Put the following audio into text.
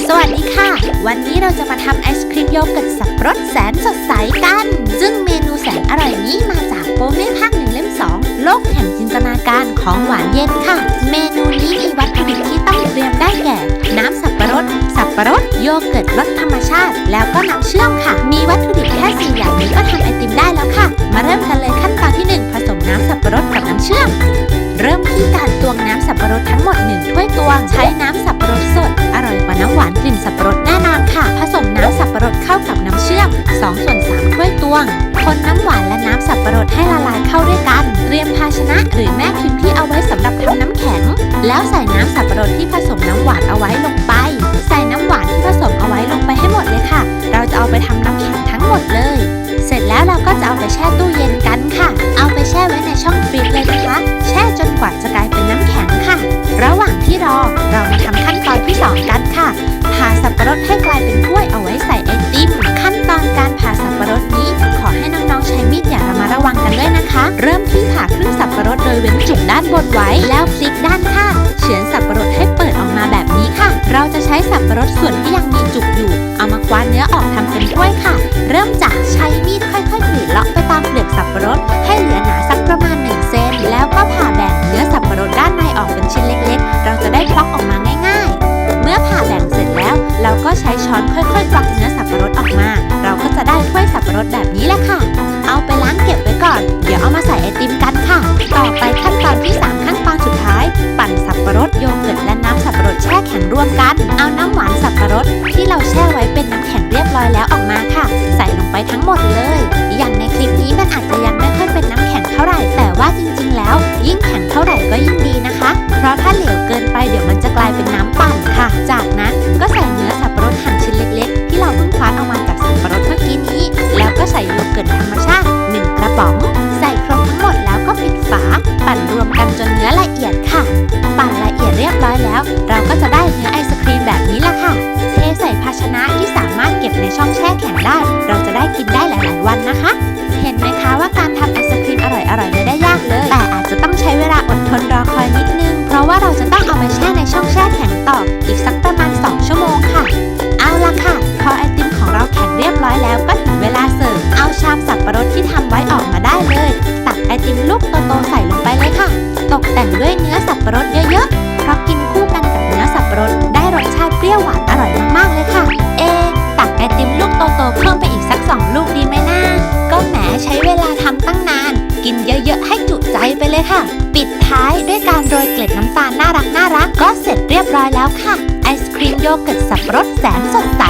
สวัสดีค่ะวันนี้เราจะมาทำไอศครีมโยเกิร์ตสับปะรดแสนสดใสกันซึ่งเมนูแสนอร่อยนี้มาจากโปเม่ภาค1เล่ม2โลกแห่งจินตนาการของหวานเย็นค่ะเมนูนี้มีวัตถุดิบที่ต้องเตรียมได้แก่น้ำสับปะรดโยเกิร์ตรสธรรมชาติแล้วก็น้ำเชื่อมค่ะมีวัตถุดิบแค่4อย่างนี้ก็ทำไอติมได้แล้วค่ะมาเริ่มกันเลยขั้นตอนที่1ผสมน้ำสับปะรดกับน้ำเชื่อมเริ่มที่การตวงน้ำสับปะรดทั้งหมด1ถ้วยตวงใช้น้ำสับปะรดสดอร่อยกว่าน้ำหวานกลิ่นสับปะรดแน่นอนค่ะผสมน้ำสับปะรดเข้ากับน้ำเชื่อม2/3 ถ้วยตวงคนน้ำหวานและน้ำสับปะรดให้ละลายเข้าด้วยกันเตรียมภาชนะหรือแม่พิมพ์ที่เอาไว้สำหรับทำน้ำแข็งแล้วใส่น้ำสับปะรดที่ผสมน้ำหวานเอาไว้ลงไปใส่น้ำหวานที่ผสมเอาไว้ลงไปให้หมดเลยค่ะเราจะเอาไปทำน้ำแข็งทั้งหมดเลยเสร็จแล้วเราก็จะเอาไปแช่ตู้เย็นกันค่ะเอาไปแช่ไว้ในช่องฟรีซเลยนะคะแช่จนกว่าจะกลายเป็นน้ำแข็งค่ะระหว่างที่รอเรามาทำขั้นตอนที่2กันค่ะผ่าสับปะรดให้กลายเป็นถ้วยเอาไว้ใส่ไอติมขั้นตอนการผ่าสับปะรดนี้ขอให้น้องๆใช้มีดอย่างระมัดระวังกันด้วยนะคะเริ่มที่ผ่าครึ่งสับปะรดโดยเว้นจุกด้านบนไว้แล้วพลิกด้านข้างเฉือนสับปะรดให้เปิดออกมาแบบนี้ค่ะเราจะใช้สับปะรดส่วนที่ยังมีจุกอยู่เอามาคว้านเนื้อออกทำเป็นถ้วยค่ะเริ่มจากใช้มีดค่อยๆกรีดเลาะไปตามเปลือกสับปะรดให้เหลือหนาสักประมาณ1 เซนแล้วก็ผ่าแบ่งเนื้อสับปะรดด้านในออกเป็นชิ้นเล็กๆเราจะได้พล็อกออกมาง่ายๆเมื่อผ่าแบ่งเสร็จแล้วเราก็ใช้ช้อนค่อยๆกวักเนื้อสับปะรดออกมาเราก็จะได้ถ้วยสับปะรดแบบนี้แหละค่ะเอาไปล้างเก็บไว้ก่อนเดี๋ยวเอามาใส่ไอติมกันค่ะต่อไปขั้นตอนที่3ขั้นตอนสุดท้ายปั่นสับปะรดโยเกิร์ตและน้ำสับปะรดแช่แข็งรวมกันเอาน้ำหวานสับปะรดที่เราแช่ไว้เป็นน้ำแข็งเรียบร้อยแล้วออกมาค่ะใส่ลงไปทั้งหมดเลยอย่างในคลิปนี้มันอาจจะยังไม่ค่อยเป็นน้ำแข็งเท่าไหร่แต่ว่าจริงๆแล้วยิ่งแข็งเท่าไหร่ก็ยิ่งดีนะคะเพราะถ้าเหลวเกินไปเดี๋ยวมันจะกลายเป็นน้ำปั่นค่ะจากนั้นก็ใส่เนื้อสับปะรดหั่นชิ้นเล็กๆที่เราเพิ่งคว้านออกมาจากสับปะรดเมื่อกี้นี้แล้วก็ใส่โยเกิร์ตธรรมชาติ1 กระป๋องใส่ครบทั้งหมดแล้วก็ปิดฝาปั่นรวมกันจนเนื้อละเอียดค่ะปั่นละเอียดเรียบร้อยแล้วเราก็จะได้เนื้อไอศครีมแบบนี้ละค่ะเทใส่ภาชนะที่สามารถเก็บในช่องแช่แข็งได้เราจะได้กินได้หลายๆวันนะคะเห็นไหมคะว่าการทำไอศครีมอร่อยๆไม่ได้ยากเลยแต่อาจจะต้องใช้เวลาอดทนรอคอยนิดนึงเพราะว่าเราจะต้องเอาไปแช่ในช่องแช่แข็งต่ออีกสักประมาณ2 ชั่วโมงค่ะเอาละค่ะพอไอติมของเราแข็งเรียบร้อยแล้วก็ถึงเวลาเสิร์ฟเอาชามสับปะรดที่ทำไว้ออกมาได้เลยตักไอติมลูกโตๆใส่ลงไปเลยค่ะตกแต่งด้วยเนื้อสับปะรดเยอะๆเพราะกินคู่กันกับเนื้อสับปะรดได้รสชาติเปรี้ยวหวานอร่อยมากๆเลยค่ะตักไอติมลูกโตๆเพิ่มไปอีกสัก2 ลูกดีไหมนะก็แหมใช้เวลาทำตั้งนานกินเยอะๆให้จุใจไปเลยค่ะปิดท้ายด้วยการโรยเกล็ดน้ำตาลน่ารักก็เสร็จเรียบร้อยแล้วค่ะไอศครีมโยเกิร์ตสับปะรดแสนสดใส